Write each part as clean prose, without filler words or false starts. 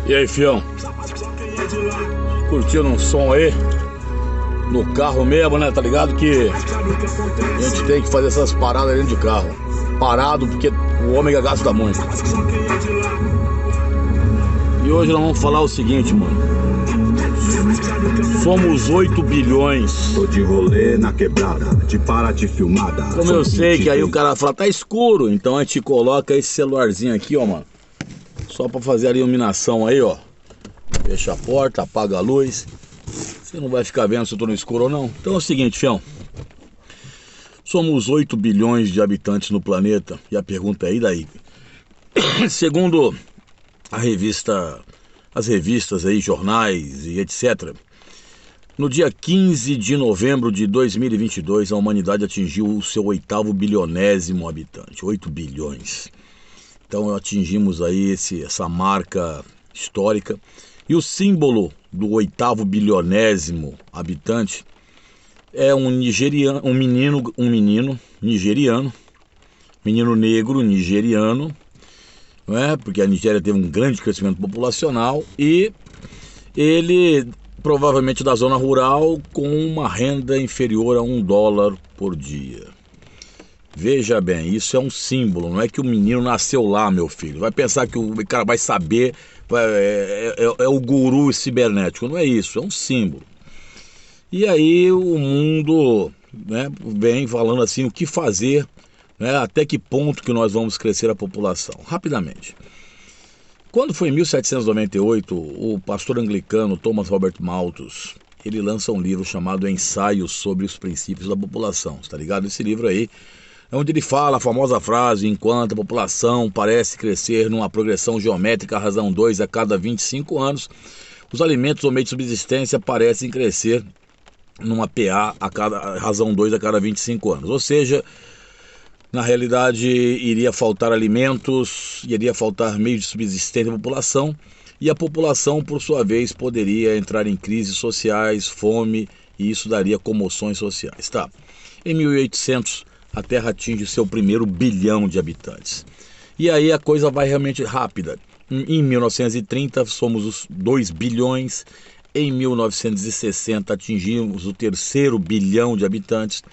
E aí, fião? Curtindo um som aí? No carro mesmo, né? Tá ligado que a gente tem que fazer essas paradas dentro de carro. Parado porque o ômega gasta muito. E hoje nós vamos falar o seguinte, mano. Somos 8 bilhões. Tô de rolê na quebrada, de Paraty filmada. Como eu sei que aí o cara fala, tá escuro, então a gente coloca esse celularzinho aqui, ó, mano. Só pra fazer a iluminação aí, ó. Fecha a porta, apaga a luz. Você não vai ficar vendo se eu tô no escuro ou não. Então é o seguinte, fião. Somos 8 bilhões de habitantes no planeta. E a pergunta é, e daí? Segundo a revista, as revistas aí, jornais e etc. No dia 15 de novembro de 2022, a humanidade atingiu o seu 8º bilionésimo habitante. 8 bilhões. Então atingimos aí essa marca histórica. E o símbolo do 8º bilionésimo habitante é um nigeriano, um menino nigeriano, menino negro nigeriano, não é? Porque a Nigéria teve um grande crescimento populacional e ele provavelmente da zona rural com uma renda inferior a $1 por dia. Veja bem, isso é um símbolo, não é que o menino nasceu lá, meu filho. Vai pensar que o cara vai saber, é o guru cibernético, não é isso, é um símbolo. E aí o mundo, né, vem falando assim, o que fazer, né, até que ponto que nós vamos crescer a população. Rapidamente. Quando foi em 1798, o pastor anglicano Thomas Robert Malthus, ele lança um livro chamado Ensaios sobre os Princípios da População, tá ligado? Esse livro aí é onde ele fala a famosa frase, enquanto a população parece crescer numa progressão geométrica, razão 2 a cada 25 anos, os alimentos ou meios de subsistência parecem crescer numa PA a cada razão 2 a cada 25 anos. Ou seja, na realidade iria faltar alimentos, iria faltar meios de subsistência da população, e a população, por sua vez, poderia entrar em crises sociais, fome, e isso daria comoções sociais. Tá. Em 1800, a Terra atinge seu primeiro bilhão de habitantes. E aí a coisa vai realmente rápida. Em 1930 somos os 2 bilhões. Em 1960 atingimos o 3º bilhão de habitantes.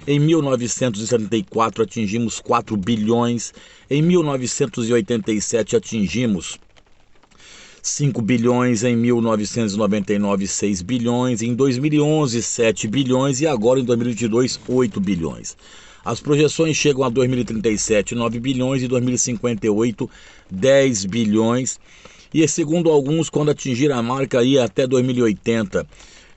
Em 1974 atingimos 4 bilhões. Em 1987 atingimos 5 bilhões, em 1999, 6 bilhões, em 2011, 7 bilhões e agora em 2022, 8 bilhões. As projeções chegam a 2037, 9 bilhões e 2058, 10 bilhões. E segundo alguns, quando atingir a marca aí até 2080,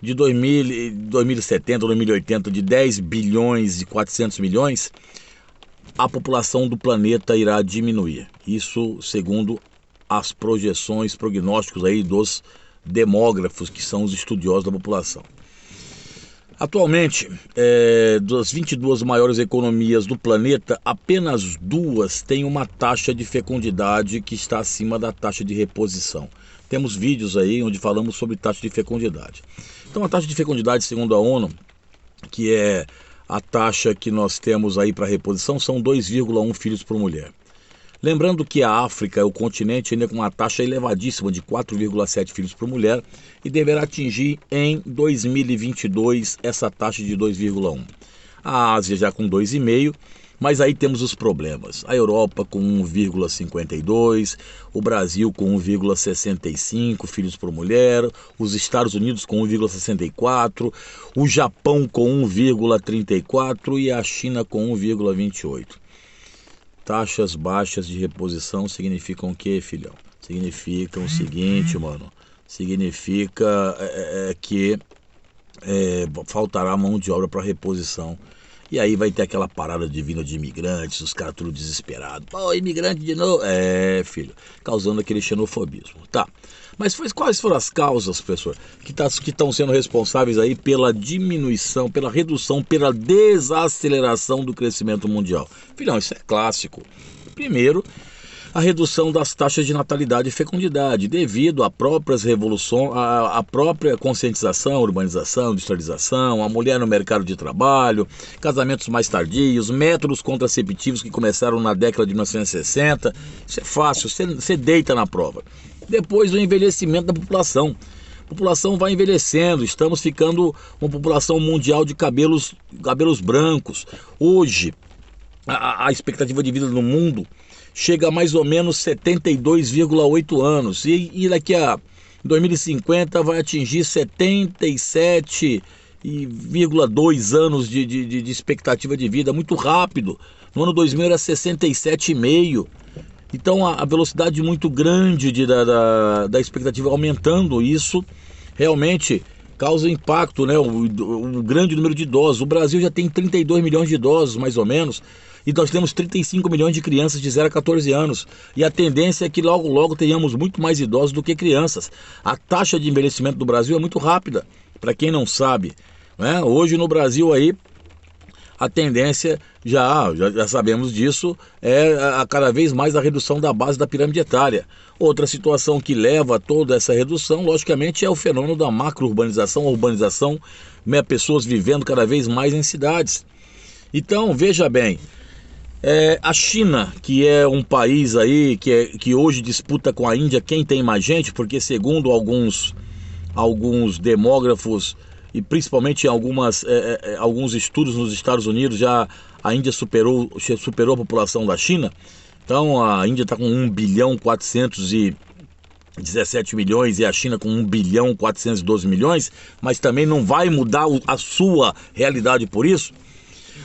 de 2070, 2080, de 10 bilhões e 400 milhões, a população do planeta irá diminuir. Isso segundo as projeções, prognósticos aí dos demógrafos, que são os estudiosos da população. Atualmente, das 22 maiores economias do planeta, apenas 2 têm uma taxa de fecundidade que está acima da taxa de reposição. Temos vídeos aí onde falamos sobre taxa de fecundidade. Então a taxa de fecundidade, segundo a ONU, que é a taxa que nós temos aí para reposição, são 2,1 filhos por mulher. Lembrando que a África é o continente ainda com uma taxa elevadíssima de 4,7 filhos por mulher e deverá atingir em 2022 essa taxa de 2,1. A Ásia já com 2,5, mas aí temos os problemas. A Europa com 1,52, o Brasil com 1,65 filhos por mulher, os Estados Unidos com 1,64, o Japão com 1,34 e a China com 1,28. Taxas baixas de reposição significam o que, filhão? Significam o seguinte, mano. Significa que faltará mão de obra para reposição. E aí vai ter aquela parada de vinda de imigrantes, os caras tudo desesperados. Pô, imigrante de novo. Filho, causando aquele xenofobismo. Tá. Mas quais foram as causas, professor, que estão sendo responsáveis aí pela diminuição, pela redução, pela desaceleração do crescimento mundial? Filhão, isso é clássico. Primeiro, a redução das taxas de natalidade e fecundidade, devido a próprias revoluções, a própria conscientização, urbanização, industrialização, a mulher no mercado de trabalho, casamentos mais tardios, métodos contraceptivos que começaram na década de 1960. Isso é fácil, você deita na prova. Depois, o envelhecimento da população. A população vai envelhecendo, estamos ficando uma população mundial de cabelos brancos. Hoje, a expectativa de vida no mundo chega a mais ou menos 72,8 anos. E daqui a 2050 vai atingir 77,2 anos de expectativa de vida, muito rápido. No ano 2000 era 67,5. Então a velocidade muito grande da expectativa aumentando, isso realmente causa impacto, né? O grande número de idosos. O Brasil já tem 32 milhões de idosos, mais ou menos, e nós temos 35 milhões de crianças de 0 a 14 anos. E a tendência é que logo tenhamos muito mais idosos do que crianças. A taxa de envelhecimento do Brasil é muito rápida, para quem não sabe, né? Hoje no Brasil aí, a tendência, já sabemos disso, é a cada vez mais a redução da base da pirâmide etária. Outra situação que leva a toda essa redução, logicamente, é o fenômeno da macro-urbanização, a urbanização, né, pessoas vivendo cada vez mais em cidades. Então, veja bem, a China, que é um país aí que hoje disputa com a Índia quem tem mais gente, porque segundo alguns demógrafos, e principalmente em alguns estudos nos Estados Unidos, já a Índia superou a população da China. Então a Índia está com 1 bilhão 417 milhões e a China com 1 bilhão 412 milhões, mas também não vai mudar a sua realidade por isso.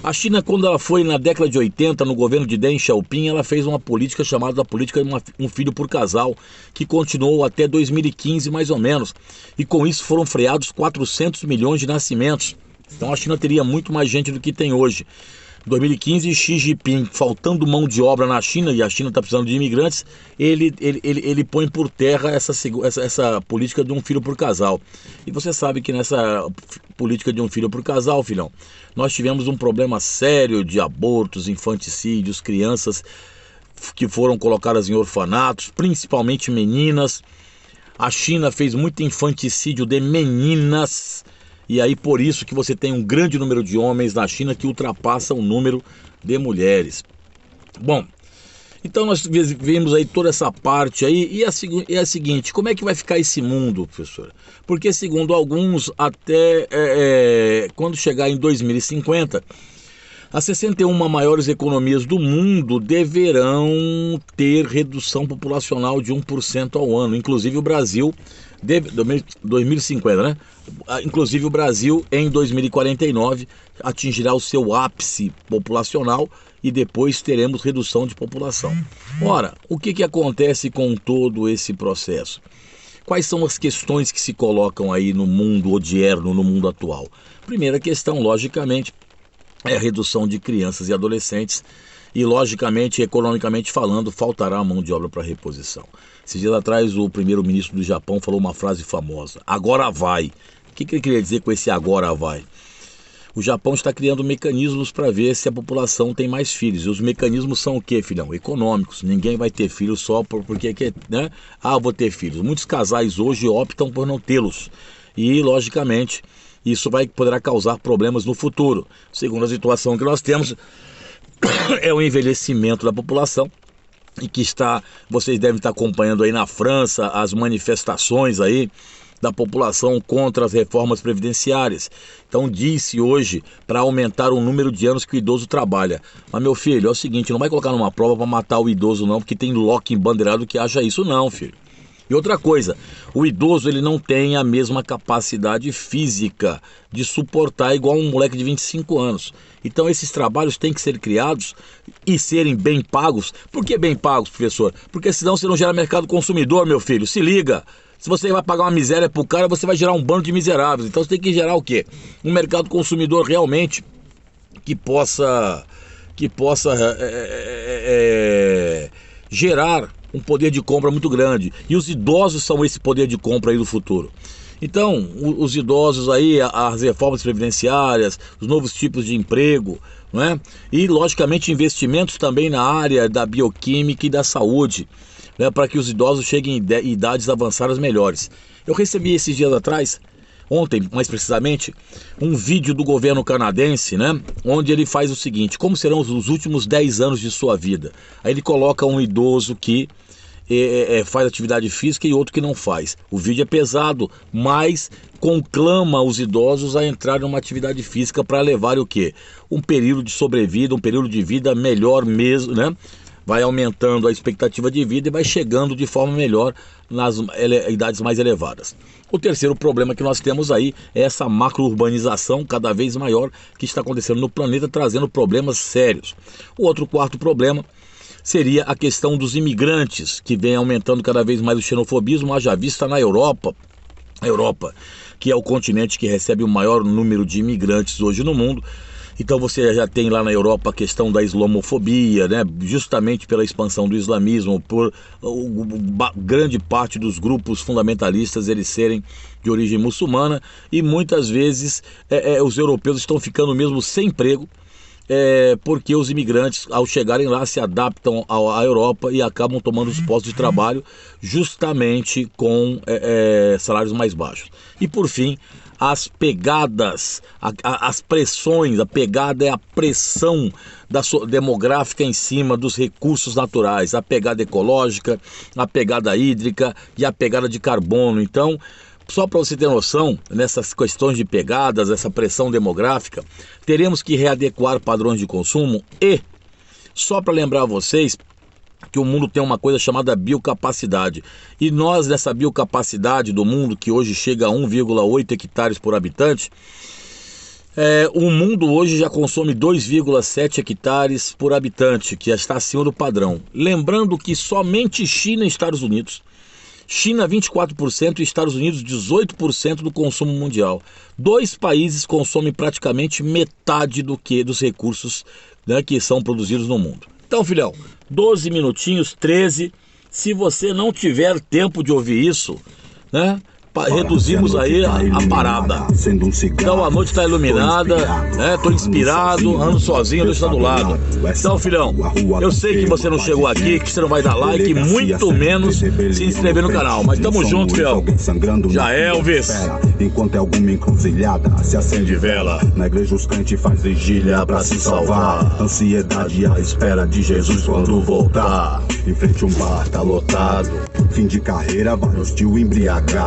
A China, quando ela foi na década de 80, no governo de Deng Xiaoping, ela fez uma política chamada política um filho por casal, que continuou até 2015 mais ou menos. E com isso foram freados 400 milhões de nascimentos. Então a China teria muito mais gente do que tem hoje. Em 2015, Xi Jinping, faltando mão de obra na China, e a China está precisando de imigrantes, ele põe por terra essa política de um filho por casal. E você sabe que nessa política de um filho por casal, filhão, nós tivemos um problema sério de abortos, infanticídios, crianças que foram colocadas em orfanatos, principalmente meninas. A China fez muito infanticídio de meninas. E aí por isso que você tem um grande número de homens na China que ultrapassa o número de mulheres. Bom, então nós vimos aí toda essa parte aí e é a seguinte, como é que vai ficar esse mundo, professor? Porque segundo alguns, até quando chegar em 2050, as 61 maiores economias do mundo deverão ter redução populacional de 1% ao ano, inclusive o Brasil, 2050, né? Inclusive o Brasil em 2049 atingirá o seu ápice populacional e depois teremos redução de população. Ora, o que acontece com todo esse processo? Quais são as questões que se colocam aí no mundo odierno, no mundo atual? Primeira questão, logicamente, é a redução de crianças e adolescentes e, logicamente, economicamente falando, faltará mão de obra para reposição. Esses dias atrás, o primeiro-ministro do Japão falou uma frase famosa: agora vai. O que ele queria dizer com esse agora vai? O Japão está criando mecanismos para ver se a população tem mais filhos. E os mecanismos são o quê, filhão? Econômicos. Ninguém vai ter filhos só porque né? Vou ter filhos. Muitos casais hoje optam por não tê-los. E, logicamente, isso poderá causar problemas no futuro. Segundo a situação que nós temos, é o envelhecimento da população. E que vocês devem estar acompanhando aí na França as manifestações aí da população contra as reformas previdenciárias. Então disse hoje para aumentar o número de anos que o idoso trabalha. Mas meu filho, é o seguinte, não vai colocar numa prova para matar o idoso não, porque tem Locke embandeirado que acha isso não, filho. E outra coisa, o idoso ele não tem a mesma capacidade física de suportar igual um moleque de 25 anos. Então esses trabalhos têm que ser criados e serem bem pagos. Por que bem pagos, professor? Porque senão você não gera mercado consumidor, meu filho. Se liga, se você vai pagar uma miséria pro cara, você vai gerar um bando de miseráveis. Então você tem que gerar o quê? Um mercado consumidor realmente que possa gerar um poder de compra muito grande. E os idosos são esse poder de compra aí do futuro. Então, os idosos aí, as reformas previdenciárias, os novos tipos de emprego, né? E, logicamente, investimentos também na área da bioquímica e da saúde, né? Para que os idosos cheguem em idades avançadas melhores. Eu recebi esses dias atrás, ontem mais precisamente, um vídeo do governo canadense, né? Onde ele faz o seguinte: como serão os últimos 10 anos de sua vida? Aí ele coloca um idoso que faz atividade física e outro que não faz. O vídeo é pesado, mas conclama os idosos a entrar numa atividade física para levar o quê? Um período de sobrevida, um período de vida melhor mesmo, né? Vai aumentando a expectativa de vida e vai chegando de forma melhor nas idades mais elevadas. O terceiro problema que nós temos aí é essa macro-urbanização cada vez maior que está acontecendo no planeta, trazendo problemas sérios. O outro quarto problema seria a questão dos imigrantes, que vem aumentando cada vez mais o xenofobismo, haja vista na Europa. A Europa, que é o continente que recebe o maior número de imigrantes hoje no mundo. Então você já tem lá na Europa a questão da islamofobia, né? Justamente pela expansão do islamismo, por grande parte dos grupos fundamentalistas eles serem de origem muçulmana, e muitas vezes os europeus estão ficando mesmo sem emprego, porque os imigrantes, ao chegarem lá, se adaptam à Europa e acabam tomando os postos de trabalho justamente com salários mais baixos. E por fim, as pegadas, as pressões. A pegada é a pressão demográfica em cima dos recursos naturais, a pegada ecológica, a pegada hídrica e a pegada de carbono. Então, só para você ter noção, nessas questões de pegadas, essa pressão demográfica, teremos que readequar padrões de consumo e, só para lembrar vocês, que o mundo tem uma coisa chamada biocapacidade. E nós, nessa biocapacidade do mundo, que hoje chega a 1,8 hectares por habitante, o mundo hoje já consome 2,7 hectares por habitante, que já está acima do padrão. Lembrando que somente China e Estados Unidos, China 24% e Estados Unidos 18% do consumo mundial. Dois países consomem praticamente metade dos recursos, né, que são produzidos no mundo. Então, filhão, 12 minutinhos, 13. Se você não tiver tempo de ouvir isso, né? Reduzimos aí a parada. Então a noite está iluminada, né? Tô inspirado, ando sozinho, Deus está do lado. Então, filhão, eu sei que você não chegou aqui, que você não vai dar like, muito menos se inscrever no canal. Mas tamo junto, filhão. Já Elvis. Enquanto é alguma encruzilhada, se acende vela. Na igreja os crentes faz vigília pra se salvar. Ansiedade à espera de Jesus quando voltar. Em frente um bar tá lotado. Fim de carreira, vários tio embriagados.